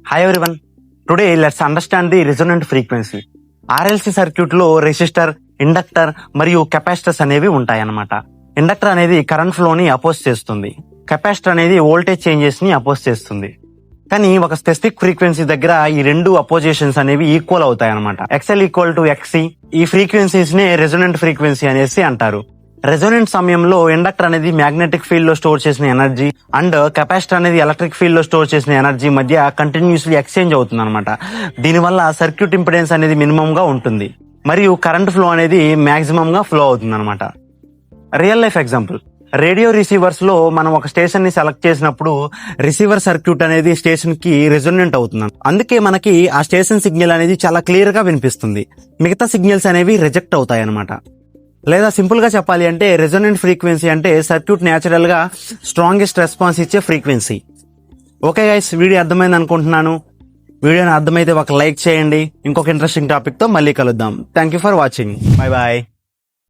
Hi everyone. Today let's understand the resonant frequency. RLC circuit లో resistor, inductor మరియు capacitors అనేవి ఉంటాయన్నమాట. Inductor అనేది కరెంట్ ఫ్లో ని అపోజ్ చేస్తుంది. కెపాసిటర్ అనేది వోల్టేజ్ చేంజెస్ ని అపోజ్ చేస్తుంది. కానీ ఒక స్పెసిఫిక్ ఫ్రీక్వెన్సీ దగ్గర ఈ రెండు అపోజిషన్స్ అనేవి ఈక్వల్ అవుతాయి అనమాట. XL equal to XC. ఈ ఫ్రీక్వెన్సీస్ నే రెజొనెంట్ ఫ్రీక్వెన్సీ అనేసి అంటారు. రెజొనెంట్ సమయంలో ఇండక్టర్ అనేది మ్యాగ్నెటిక్ ఫీల్డ్ లో స్టోర్ చేసిన ఎనర్జీ అండ్ కెపాసిటర్ అనేది ఎలక్ట్రిక్ ఫీల్డ్ లో స్టోర్ చేసిన ఎనర్జీ మధ్య కంటిన్యూస్లీ ఎక్స్చేంజ్ అవుతుంది అనమాట. దీనివల్ల సర్క్యూట్ ఇంపిడెన్స్ అనేది మినిమం గా ఉంటుంది మరియు కరెంట్ ఫ్లో అనేది మాక్సిమం గా ఫ్లో అవుతుంది అనమాట. Real life example, radio receivers లో మనం ఒక స్టేషన్ ని సెలెక్ట్ చేసినప్పుడు రిసీవర్ సర్క్యూట్ అనేది స్టేషన్ కి రెజొనెంట్ అవుతుంది. అందుకే మనకి ఆ స్టేషన్ సిగ్నల్ అనేది చాలా క్లియర్ గా వినిపిస్తుంది. మిగతా సిగ్నల్స్ అనేవి రిజెక్ట్ అవుతాయి అనమాట. లేదా సింపుల్ గా చెప్పాలి అంటే రెజొనెంట్ ఫ్రీక్వెన్సీ అంటే సర్క్యూట్ న్యాచురల్ గా స్ట్రాంగెస్ట్ రెస్పాన్స్ ఇచ్చే ఫ్రీక్వెన్సీ. ఓకే గైస్, వీడియో అర్థమైంది అనుకుంటున్నాను. వీడియోని అర్థమైతే ఒక లైక్ చేయండి. ఇంకొక ఇంట్రెస్టింగ్ టాపిక్ తో మళ్ళీ కలుద్దాం. Thank you for watching. Bye bye.